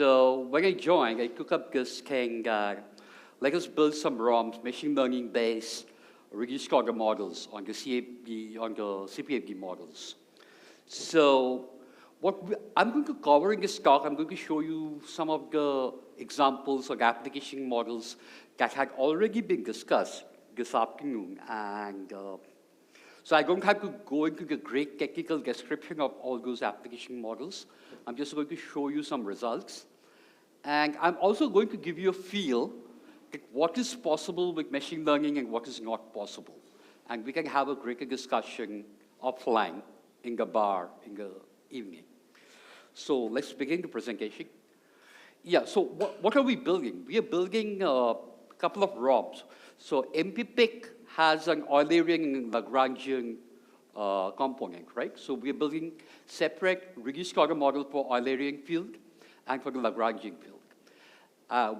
So when I joined, I took up this thing, let us build some ROMs, machine learning-based reduced order models on the CPFD models. So I'm going to cover in this talk, I'm going to show you some of the examples of application models that had already been discussed this afternoon. And so I don't have to go into the great technical description of all those application models. I'm just going to show you some results. And I'm also going to give you a feel at what is possible with machine learning and what is not possible. And we can have a greater discussion offline in the bar in the evening. So let's begin the presentation. Yeah, so what are we building? We are building a couple of ROMs. So MP-PIC has an Eulerian and Lagrangian component, right? So we are building separate reduced order model for Eulerian field and for the Lagrangian field.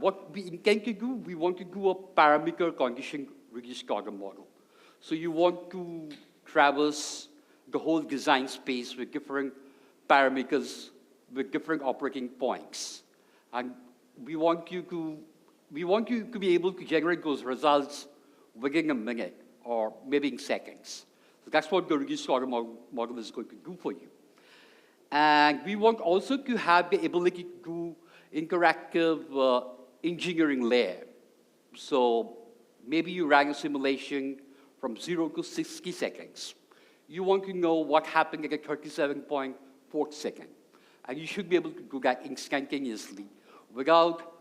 What we intend to do, we want to do a parameter condition reduced order model. So you want to traverse the whole design space with different parameters, with different operating points. And we want you to be able to generate those results within a minute or maybe in seconds. So that's what the reduced order model is going to do for you. And we want also to have the ability to do interactive engineering layer. So maybe you ran a simulation from 0 to 60 seconds. You want to know what happened at a 37.4 second. And you should be able to do that instantaneously without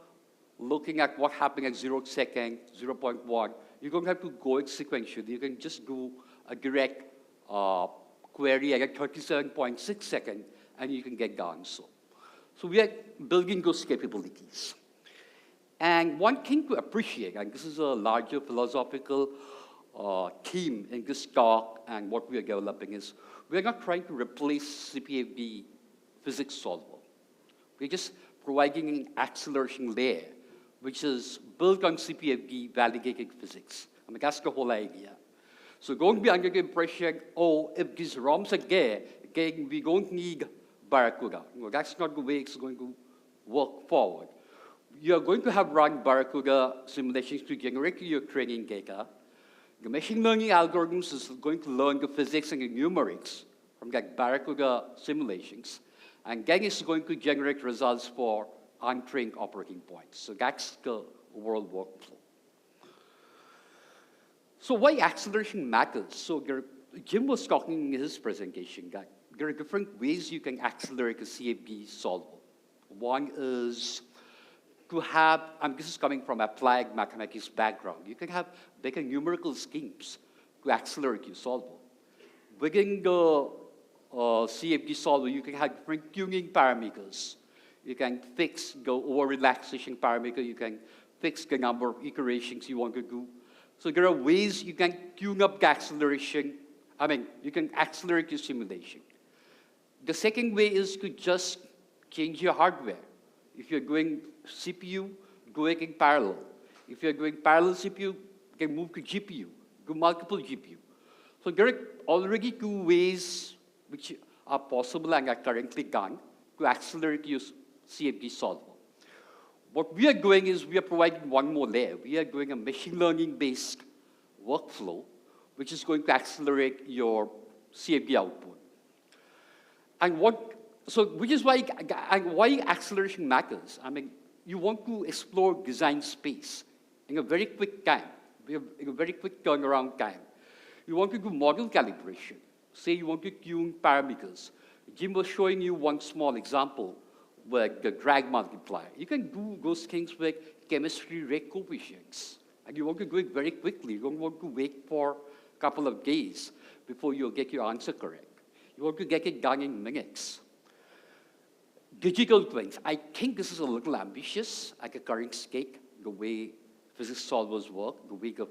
looking at what happened at 0 second, 0.1. You don't have to go it sequentially. You can just do a direct query at a 37.6 second, and you can get the answer. So we are building those capabilities. And one thing to appreciate, and this is a larger philosophical theme in this talk and what we are developing, is we're not trying to replace CPFD physics solver. We're just providing an acceleration layer, which is built on CPFD validated physics. I mean, that's the whole idea. So don't be under the impression, oh, if these ROMs are there, again, we don't need Barracuda. No, that's not the way it's going to work forward. You're going to have run Barracuda simulations to generate your training data. The machine learning algorithms is going to learn the physics and the numerics from that Barracuda simulations. And then it's going to generate results for untrained operating points. So that's the overall workflow. So why acceleration matters? So Jim was talking in his presentation that there are different ways you can accelerate a CFD solver. One is to have, and this is coming from applied mathematics background, you can have bigger numerical schemes to accelerate your solver. Within the CFD solver, you can have different tuning parameters. You can fix the over-relaxation parameter. You can fix the number of iterations you want to do. So there are ways you can tune up the acceleration. I mean, you can accelerate your simulation. The second way is to just change your hardware. If you're doing CPU, do it in parallel. If you're doing parallel CPU, you can move to GPU, do multiple GPU. So there are already two ways which are possible and are currently done to accelerate your CFD solver. What we are doing is we are providing one more layer. We are doing a machine learning-based workflow, which is going to accelerate your CFD output. And which is why acceleration matters. I mean, you want to explore design space in a very quick time, in a very quick turnaround time. You want to do model calibration. Say you want to tune parameters. Jim was showing you one small example with the drag multiplier. You can do those things with chemistry rate coefficients. And you want to do it very quickly. You don't want to wait for a couple of days before you get your answer correct. You want to get it done in minutes. Digital twins. I think this is a little ambitious at the current state, the way physics solvers work, the way the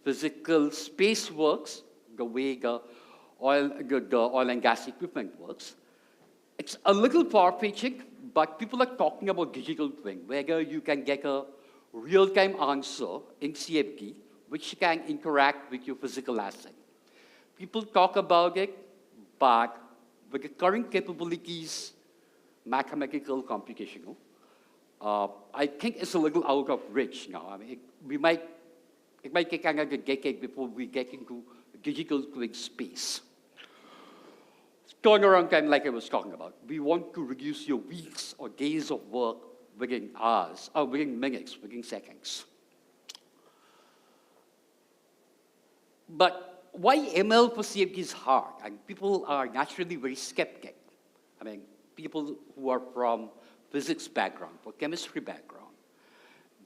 physical space works, the way the oil and gas equipment works. It's a little far-fetched, but people are talking about digital twin, where you can get a real-time answer in CFD, which can interact with your physical asset. People talk about it, but with the current capabilities, mathematical, computational, I think it's a little out of reach now. I mean, it might take another decade before we get into digital twin space. Turnaround time, like I was talking about. We want to reduce your weeks or days of work within hours, or within minutes, within seconds. But why ML for CFD is hard? And people are naturally very skeptic. I mean, people who are from physics background, or chemistry background,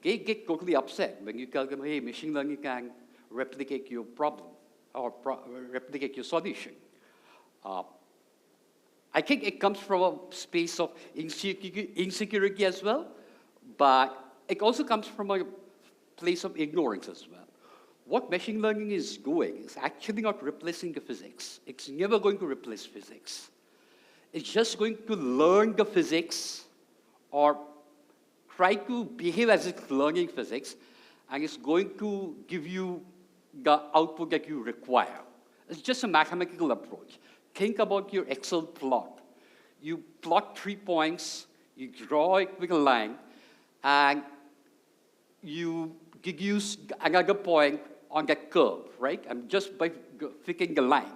they get totally upset when you tell them, hey, machine learning can replicate your problem, or replicate your solution. I think it comes from a space of insecurity as well, but it also comes from a place of ignorance as well. What machine learning is doing is actually not replacing the physics. It's never going to replace physics. It's just going to learn the physics or try to behave as it's learning physics, and it's going to give you the output that you require. It's just a mathematical approach. Think about your Excel plot. You plot 3 points, you draw it with a line, and you use another point on that curve, right? And just by fitting the line.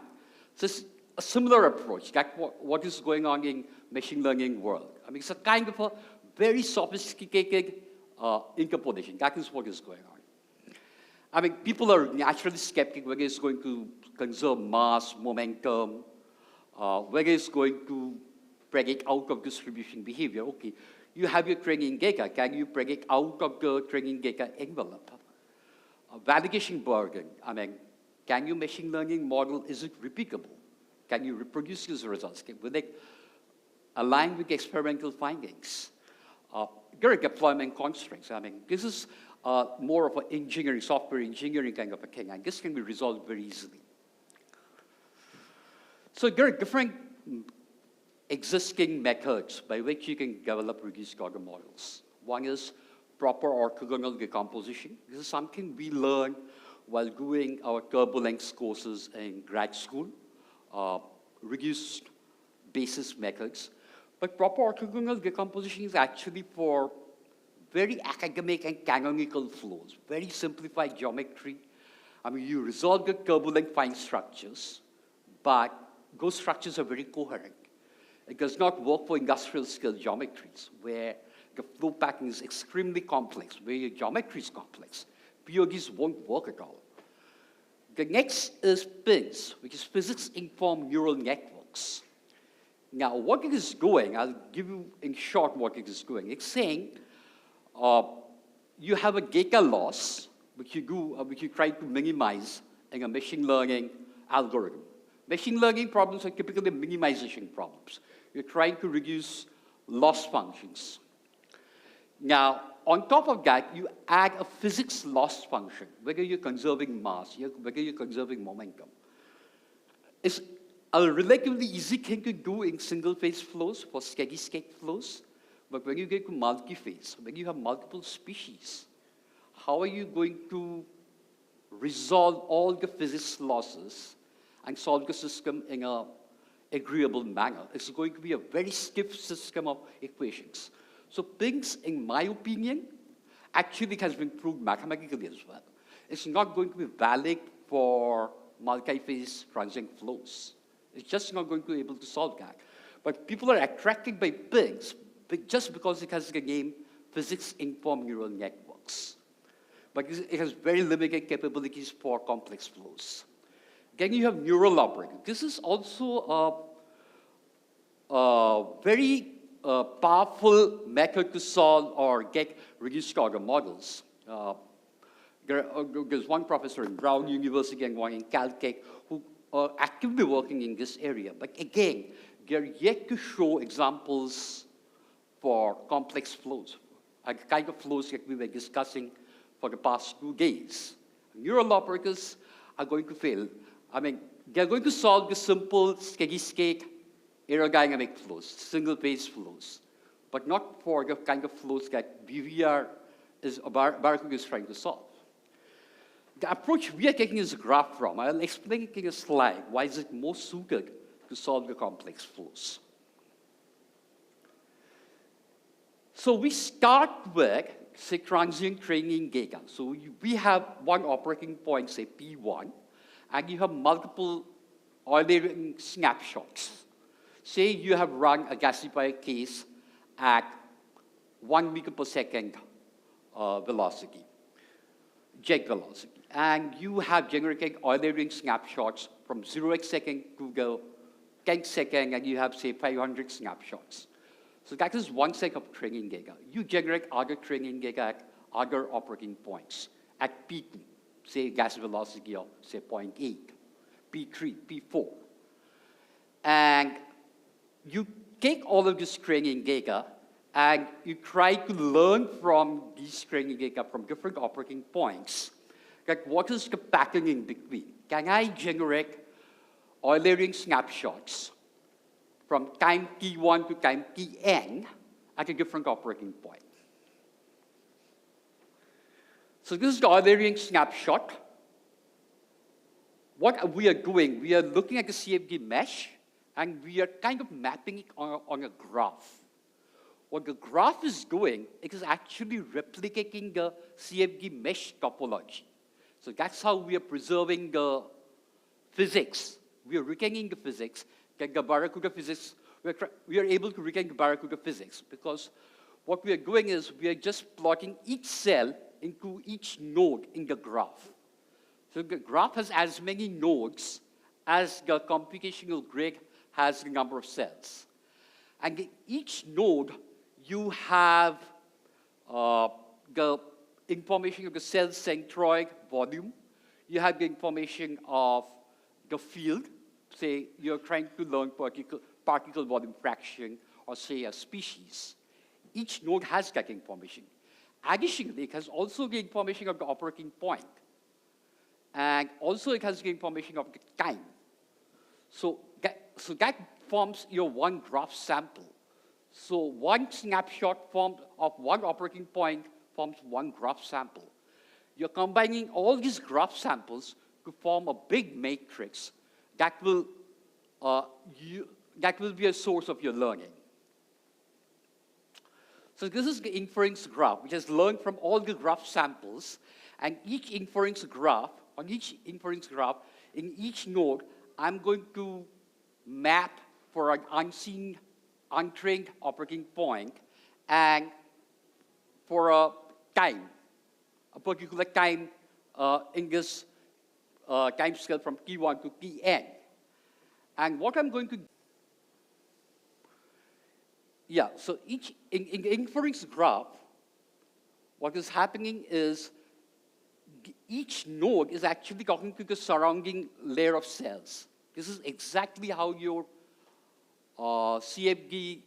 So it's a similar approach. That's what is going on in machine learning world. I mean, it's a kind of a very sophisticated interpolation. That is what is going on. I mean, people are naturally skeptical whether it's going to conserve mass, momentum, whether it's going to predict out of distribution behavior. Okay, you have your training data. Can you predict out of the training data envelope? Validation burden. I mean, can your machine learning model, is it repeatable? Can you reproduce these results? Will they align with experimental findings? There are deployment constraints. I mean, this is more of an engineering, software engineering kind of a thing, and this can be resolved very easily. So there are different existing methods by which you can develop reduced order models. One is proper orthogonal decomposition. This is something we learned while doing our turbulence courses in grad school, reduced basis methods. But proper orthogonal decomposition is actually for very academic and canonical flows, very simplified geometry. I mean, you resolve the turbulent fine structures, but those structures are very coherent. It does not work for industrial scale geometries, where the flow pattern is extremely complex, where your geometry is complex. PODs won't work at all. The next is PINs, which is physics-informed neural networks. Now, what it is doing, I'll give you in short what it is doing. It's saying you have a data loss, which you try to minimize in a machine learning algorithm. Machine learning problems are typically minimization problems. You're trying to reduce loss functions. Now, on top of that, you add a physics loss function, whether you're conserving mass, whether you're conserving momentum. It's a relatively easy thing to do in single-phase flows for steady-state flows, but when you get to multi-phase, when you have multiple species, how are you going to resolve all the physics losses and solve the system in an agreeable manner? It's going to be a very stiff system of equations. So PINs, in my opinion, actually has been proved mathematically as well. It's not going to be valid for multi-phase transient flows. It's just not going to be able to solve that. But people are attracted by PINs just because it has the name physics-informed neural networks. But it has very limited capabilities for complex flows. Then you have neural operator. This is also a very powerful method to solve or get reduced order models. There's one professor in Brown University and one in Caltech who are actively working in this area. But again, they're yet to show examples for complex flows, a kind of flows that we were discussing for the past 2 days. Neural operators are going to fail. I mean, they're going to solve the simple steady-state aerodynamic flows, single-phase flows, but not for the kind of flows that Barracuda is trying to solve. The approach we are taking is a graph from. I'll explain it in a slide. Why is it more suited to solve the complex flows? So we start with, say, transient training data. So we have one operating point, say P1, and you have multiple Eulerian snapshots. Say you have run a gasifier case at 1 meter per second velocity, jet velocity. And you have generated Eulerian snapshots from 0th second to the 10th second, and you have, say, 500 snapshots. So that is one set of training data. You generate other training data at other operating points, at P2, say gas velocity of, say, 0.8, P3, P4. And you take all of this training data, and you try to learn from these training data from different operating points, like what is the pattern in between? Can I generate Eulerian snapshots from time t1 to time tn at a different operating point? So this is the Eulerian snapshot. What we are doing, we are looking at the CFD mesh, and we are kind of mapping it on a graph. What the graph is doing, it is actually replicating the CFD mesh topology. So that's how we are preserving the physics. We are retaining the physics, like the Barracuda physics. We are able to retain the Barracuda physics because what we are doing is we are just plotting each cell into each node in the graph. So the graph has as many nodes as the computational grid has the number of cells. And in each node, you have the information of the cell centroid volume. You have the information of the field. Say you're trying to learn particle volume fraction, or say a species. Each node has that information. Additionally, it has also the information of the operating point. And also it has the information of the time. So that forms your one graph sample. So one snapshot of one operating point forms one graph sample. You're combining all these graph samples to form a big matrix that will be a source of your learning. So this is the inference graph, which has learned from all the graph samples, and each inference graph, in each node, I'm going to map for an unseen, untrained operating point, and for a time, a particular time in this time scale from T1 to Tn. And what I'm going to, so in the inference graph, what is happening is each node is actually talking to the surrounding layer of cells. This is exactly how your CFD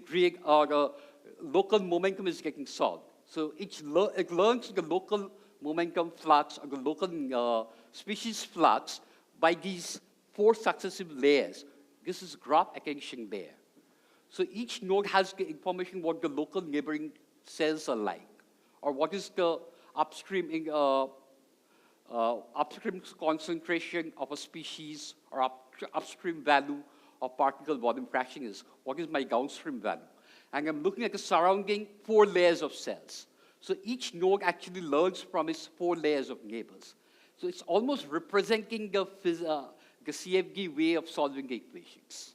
grid or the local momentum is getting solved. So it learns the local momentum flux or the local species flux by these 4 successive layers. This is graph attention layer. So each node has the information what the local neighboring cells are like, or what is the upstream concentration of a species, or upstream value of particle volume fraction is. What is my downstream value? And I'm looking at the surrounding 4 layers of cells. So each node actually learns from its 4 layers of neighbors. So it's almost representing the CFD way of solving the equations.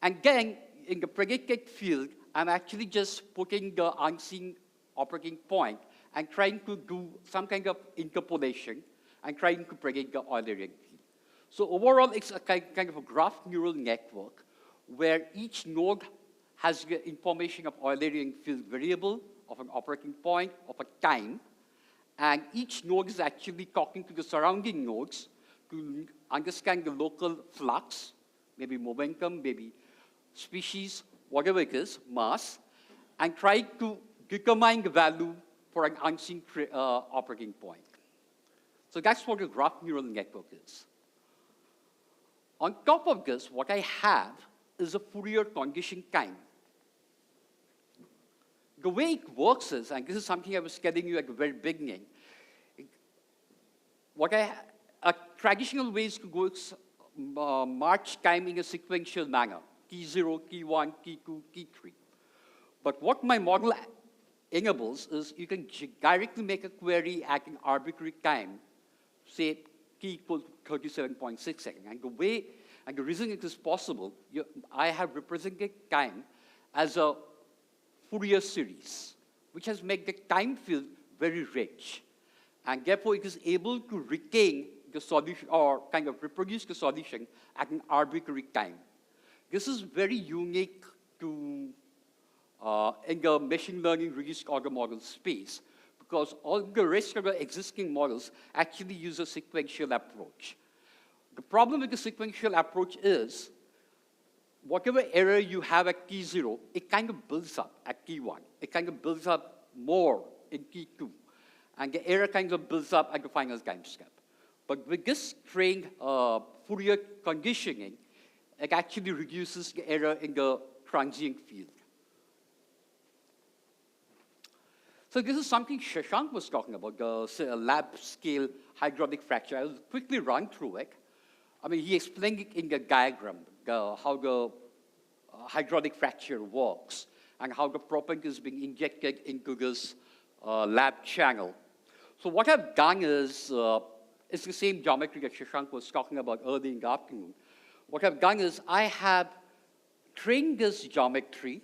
And then, in the predicted field, I'm actually just putting the unseen operating point and trying to do some kind of interpolation and trying to predict the Eulerian field. So overall, it's a kind of a graph neural network where each node has the information of Eulerian field variable, of an operating point, of a time, and each node is actually talking to the surrounding nodes to understand the local flux, maybe momentum, maybe species, whatever it is, mass, and try to determine the value for an unseen operating point. So that's what a graph neural network is. On top of this, what I have is a Fourier condition time. The way it works is, and this is something I was telling you at the very beginning, a traditional way is to go march time in a sequential manner, T0, T1, T2, T3. But what my model enables is you can directly make a query at an arbitrary time, say t equal to 37.6 seconds. And the reason it is possible, I have represented time as a Fourier series, which has made the time field very rich. And therefore, it is able to retain the solution, or kind of reproduce the solution at an arbitrary time. This is very unique to in the machine learning reduced order model space, because all the rest of the existing models actually use a sequential approach. The problem with the sequential approach is, whatever error you have at T0, it kind of builds up at T1. It kind of builds up more in T2. And the error kind of builds up at the final time step. But with this trained Fourier conditioning, it actually reduces the error in the transient field. So this is something Shashank was talking about, the lab-scale hydraulic fracture. I'll quickly run through it. I mean, he explained it in the diagram, how the hydraulic fracture works, and how the proppant is being injected into this lab channel. So what I've done is, it's the same geometry that Shashank was talking about early in the afternoon. What I've done is I have trained this geometry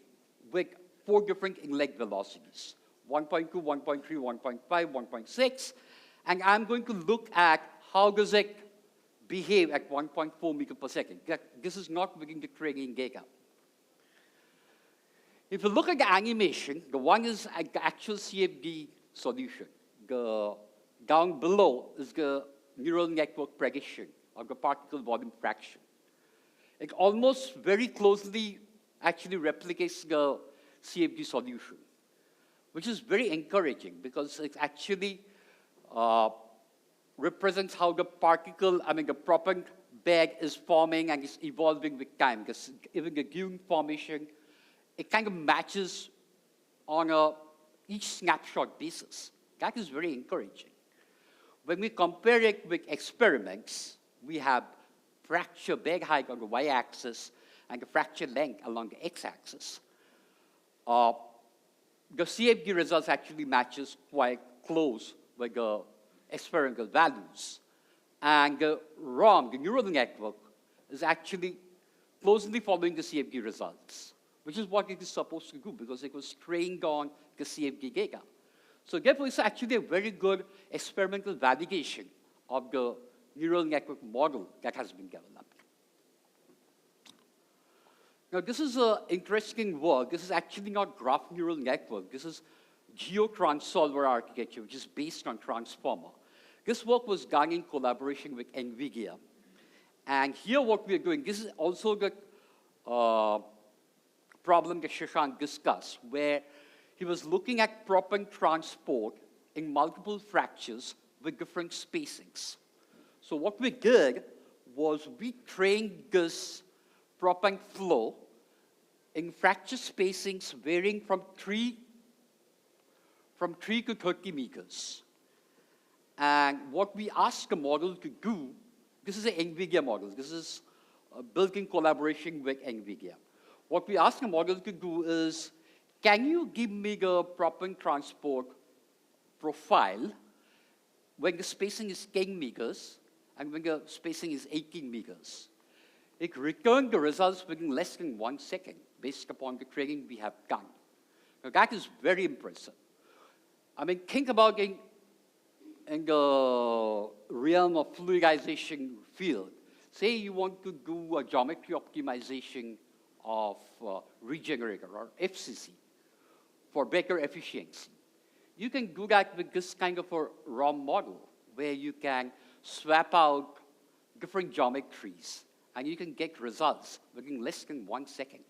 with 4 different inlet velocities, 1.2, 1.3, 1.5, 1.6, and I'm going to look at how does it behave at 1.4 meters per second. This is not within the training data. If you look at the animation, the one is the actual CFD solution. Down below is the neural network prediction of the particle volume fraction. It almost very closely actually replicates the CFD solution, which is very encouraging because it actually represents how the particle, the proppant bed is forming and is evolving with time. Because even the dune formation, it kind of matches on each snapshot basis. That is very encouraging. When we compare it with experiments, we have fracture bed height on the y-axis and the fracture length along the x-axis. The CFD results actually matches quite close with the experimental values. And the ROM, the neural network, is actually closely following the CFD results, which is what it is supposed to do because it was trained on the CFD data. So therefore, it's actually a very good experimental validation of the neural network model that has been developed. Now, this is an interesting work. This is actually not graph neural network. This is GeoTranssolver architecture, which is based on transformer. This work was done in collaboration with NVIDIA. And here what we are doing, this is also the problem that Shashank discussed, where he was looking at proppant transport in multiple fractures with different spacings. So what we did was we trained this proppant flow in fracture spacings varying from 3 to 30 meters. And what we asked the model to do, this is an NVIDIA model. This is built in collaboration with NVIDIA. What we asked the model to do is, can you give me the proppant transport profile when the spacing is 10 meters and when the spacing is 18 meters? It returned the results within less than 1 second based upon the training we have done. Now, that is very impressive. I mean, think about in the realm of fluidization field. Say you want to do a geometry optimization of regenerator or FCC for better efficiency. You can do that with this kind of a ROM model where you can swap out different geometries and you can get results within less than 1 second.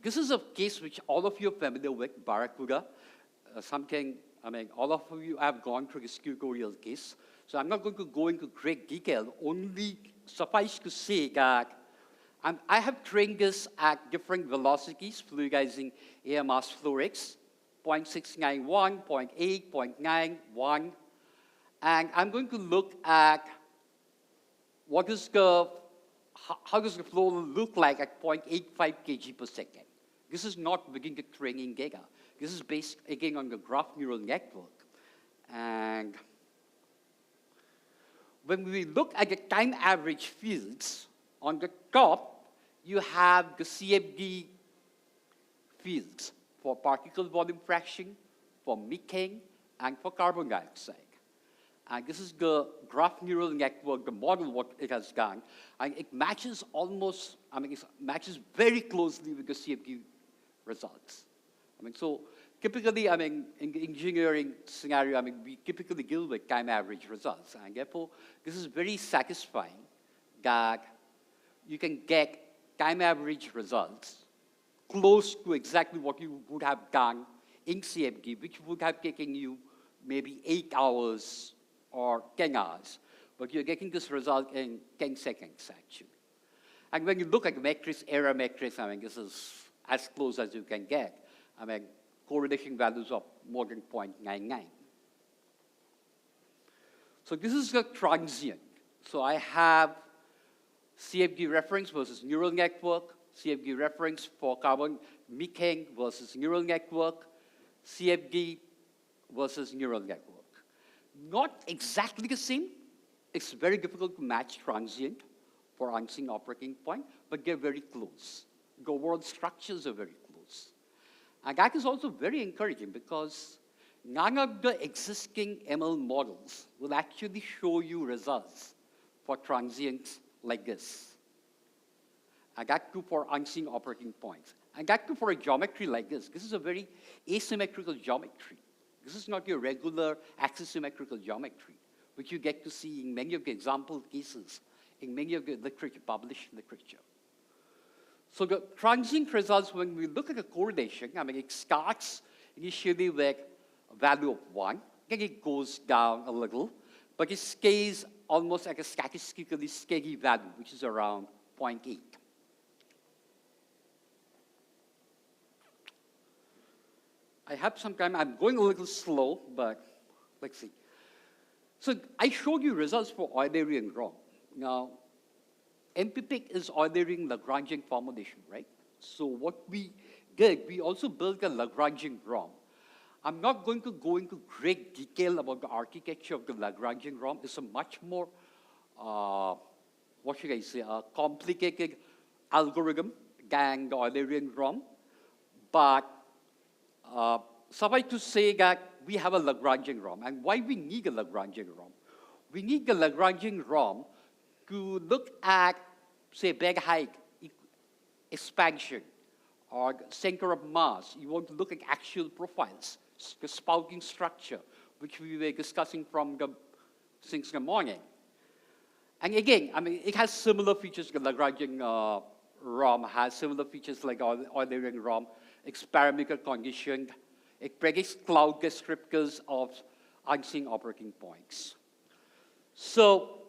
This is a case which all of you are familiar with, Barracuda. All of you have gone through this tutorial case. So I'm not going to go into great detail, only suffice to say that I have trained this at different velocities, fluidizing air mass flow rates, 0.691, 0.8, 0.9, 1. And I'm going to look at what is the how does the flow look like at 0.85 kg per second? This is not within the training data. This is based, again, on the graph neural network. And when we look at the time average fields, on the top, you have the CFD fields for particle volume fraction, for methane, and for carbon dioxide. And this is the graph neural network, the model, what it has done. And it matches almost, it matches very closely with the CFD results. So typically, in the engineering scenario, we typically deal with time average results. And therefore, this is very satisfying that you can get time average results close to exactly what you would have done in CFD, which would have taken you maybe 8 hours or 10 hours. But you're getting this result in 10 seconds, actually. And when you look at metrics, error metrics, this is as close as you can get. Correlation values of more than 0.99. So this is the transient. So I have CFD reference versus neural network, CFD reference for carbon methane versus neural network, CFD versus neural network. Not exactly the same. It's very difficult to match transient for unseen operating point, but they're very close. The overall structures are very close. And that is also very encouraging because none of the existing ML models will actually show you results for transients like this. And that too for unseen operating points. And that too for a geometry like this. This is a very asymmetrical geometry. This is not your regular axisymmetrical geometry, which you get to see in many of the example cases, in many of the literature, published literature. So the transient results, when we look at the correlation, it starts initially with a value of 1, then it goes down a little, but it stays almost at a statistically steady value, which is around 0.8. I have some time. I'm going a little slow, but let's see. So I showed you results for Eulerian ROM. Now, MP-PIC is Eulerian Lagrangian formulation, right? So what we did, we also built a Lagrangian ROM. I'm not going to go into great detail about the architecture of the Lagrangian ROM. It's a much more, what should I say, a complicated algorithm than the Eulerian ROM. But suffice to say that we have a Lagrangian ROM. And why we need a Lagrangian ROM? We need the Lagrangian ROM to look at, say, bed height expansion or center of mass. You want to look at actual profiles, the spouting structure, which we were discussing since the morning. And again, it has similar features. The Lagrangian ROM has similar features like Eulerian ROM. It's parametric conditioned. It predicts cloud descriptors of unseen operating points. So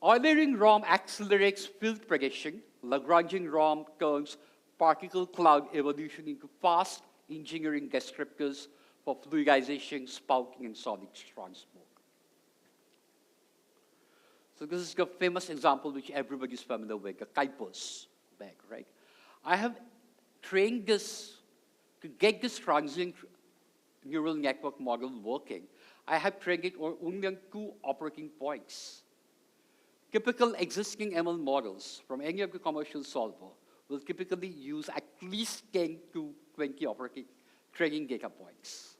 Eulerian ROM accelerates field prediction. Lagrangian ROM turns particle cloud evolution into fast engineering descriptors for fluidization, spouting, and solid transport. So this is the famous example which everybody is familiar with, the Kuiper's bag, right? I have trained this to get this transient neural network model working. I have trained it only on 2 operating points. Typical existing ML models from any of the commercial solver will typically use at least 10 to 20 operating training data points.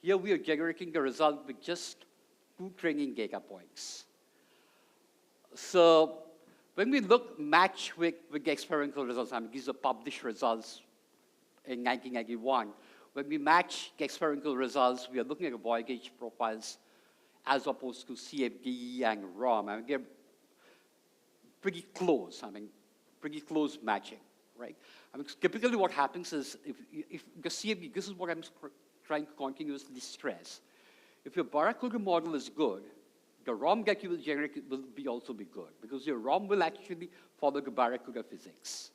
Here we are generating the result with just 2 training data points. So when we match with the experimental results, these are published results in 1991. When we match the experimental results, we are looking at void gauge profiles as opposed to CFD and ROM. They're pretty close, pretty close matching, right? Typically what happens is, if the CFD, this is what I'm trying to continuously stress. If your Barracuda model is good, the ROM that you will generate will also be good, because your ROM will actually follow the Barracuda physics.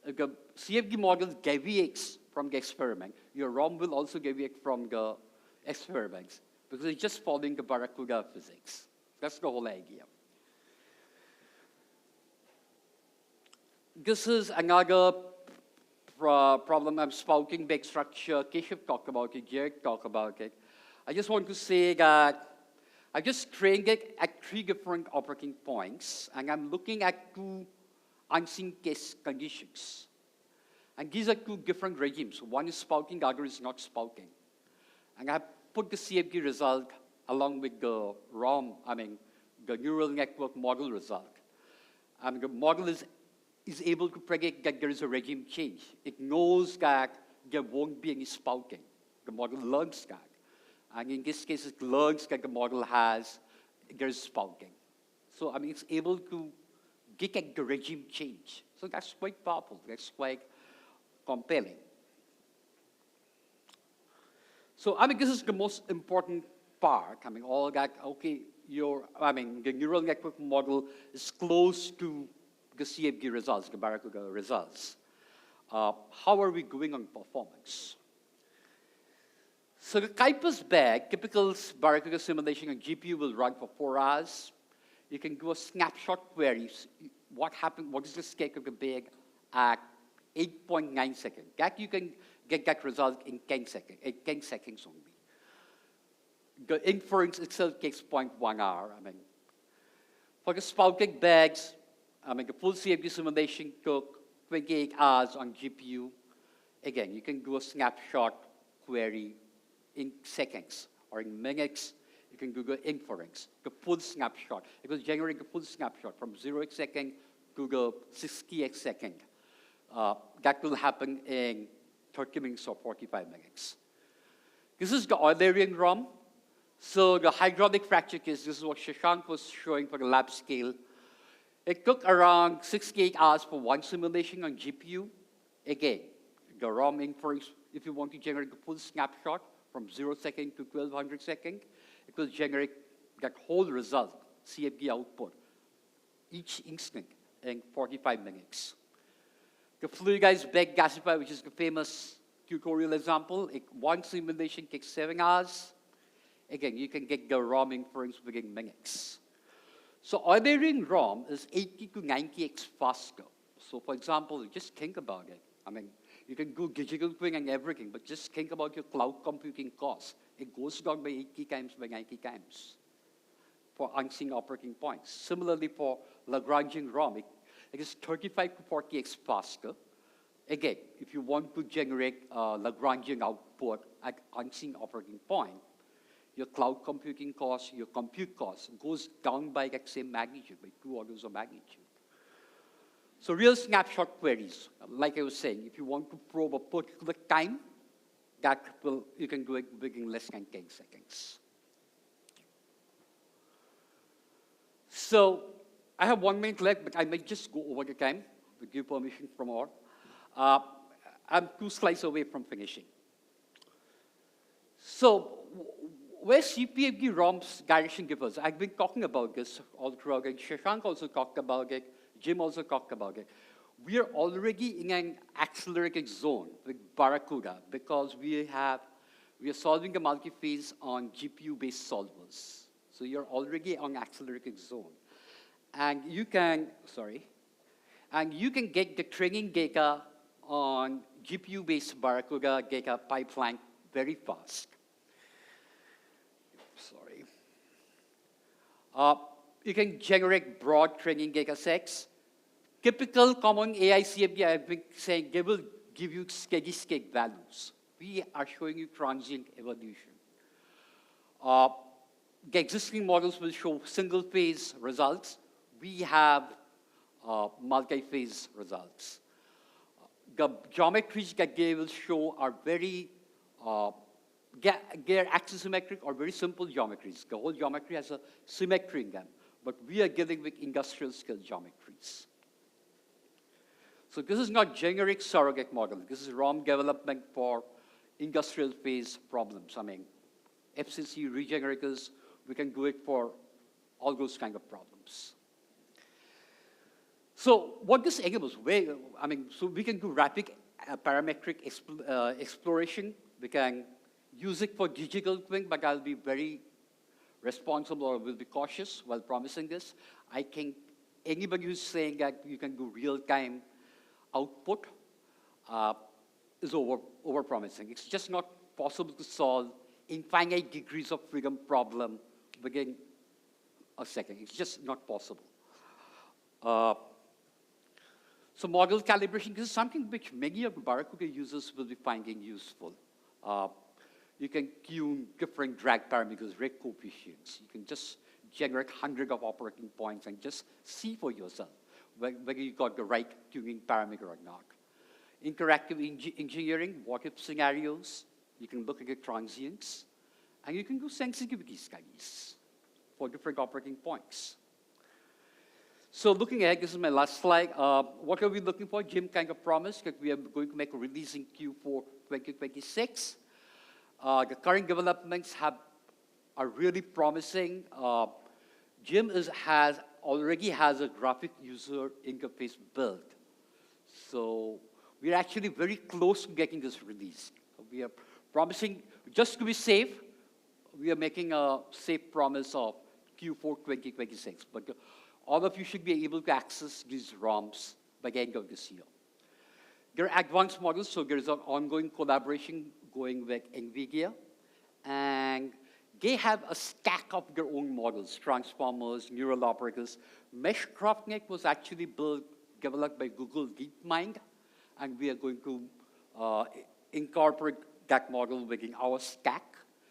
If the CFD model deviates from the experiment, your ROM will also deviate from the experiments, because it's just following the Barracuda physics. That's the whole idea. this is another problem I'm spouting big structure. Keshav talked about it, Jared talked about it. I just want to say that I just trained it at 3 different operating points, and I'm looking at 2 unseen case conditions. And these are 2 different regimes. One is spouting, the other is not spouting. And I have put the CFD result along with the the neural network model result. And the model is able to predict that there is a regime change. It knows that there won't be any spouting. The model learns that. And in this case, it learns that the model there's spouting. So, it's able to get at the regime change. So that's quite powerful. That's quite compelling. So, this is the most important part. All that, okay, the neural network model is close to the CFD results, the Barracuda results. How are we going on performance? So the Kuiper's-Bed, typical Barracuda simulation on GPU will run for 4 hours. You can do a snapshot queries. What is the state of the bed at 8.9 seconds? That you can get that result in 10 seconds only. The inference itself takes 0.1 hour. For the spouted beds, the full CFD simulation took 28 hours on GPU. Again, you can do a snapshot query in seconds or in minutes. You can do the inference, the full snapshot. It will generate the full snapshot from 0th second to the 60th second. That will happen in 30 minutes or 45 minutes. This is the Eulerian ROM. So the hydraulic fracture case, this is what Shashank was showing for the lab scale. It took around 68 hours for 1 simulation on GPU. Again, the ROM inference, if you want to generate the full snapshot from 0 second to 1200 second, it will generate that whole result, CFD output, each instant in 45 minutes. The fluidized-bed gasifier, which is the famous tutorial example, 1 simulation takes 7 hours. Again, you can get the ROM inference within minutes. So Eulerian ROM is 80 to 90x faster. So for example, just think about it. You can do digital twin and everything, but just think about your cloud computing costs. It goes down by 80 times, by 90 times for unseen operating points. Similarly, for Lagrangian ROM, it is 35 to 40x faster. Again, if you want to generate Lagrangian output at unseen operating point, your cloud computing costs, your compute costs goes down by that same magnitude, by 2 orders of magnitude. So real snapshot queries, like I was saying, if you want to probe a particular time, you can do it within less than 10 seconds. So I have 1 minute left, but I might just go over the time with your permission from all. I'm 2 slides away from finishing. So where CPFD ROM's direction gives us, I've been talking about this all throughout, and Shashank also talked about it, Jim also talked about it. We are already in an accelerated zone with Barracuda because we are solving the multiphase on GPU-based solvers. So you're already on accelerated zone. And you can get the training data on GPU-based Barracuda data pipeline very fast. You can generate broad training data sets. Typical common AI CFD, I've been saying, they will give you steady state values. We are showing you transient evolution. The existing models will show single phase results. We have multi-phase results. The geometries that they will show are very, they're axisymmetric or very simple geometries. The whole geometry has a symmetry in them. But we are dealing with industrial scale geometries. So this is not generic surrogate model. This is ROM development for industrial phase problems. FCC regenerators, we can do it for all those kind of problems. So what this enables, so we can do rapid parametric exploration. We can use it for digital twin, but I'll be very responsible or will be cautious while promising this. I think anybody who's saying that you can do real-time output is over-promising. It's just not possible to solve infinite degrees of freedom problem within a second. It's just not possible. So model calibration is something which many of the Barracuda users will be finding useful. You can tune different drag parameters, rate coefficients. You can just generate hundreds of operating points and just see for yourself whether you got the right tuning parameter or not. Interactive engineering, what-if scenarios. You can look at the transients. And you can do sensitivity studies for different operating points. So looking ahead, this is my last slide. What are we looking for? Jim kind of promised that we are going to make a release in Q4 2026. The current developments are really promising. Jim already has a graphic user interface built. So we're actually very close to getting this release. We are promising, just to be safe, we are making a safe promise of Q4 2026. But all of you should be able to access these ROMs by the end of this year. There are advanced models, so there is an ongoing collaboration going with NVIDIA. And they have a stack of their own models, transformers, neural operators. MeshCraftNet was actually developed by Google DeepMind, and we are going to incorporate that model within our stack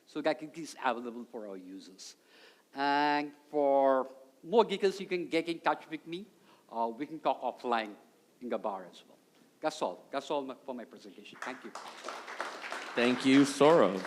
so that it is available for our users. And for more details, you can get in touch with me. We can talk offline in the bar as well. That's all. That's all for my presentation. Thank you. Thank you, Saurav.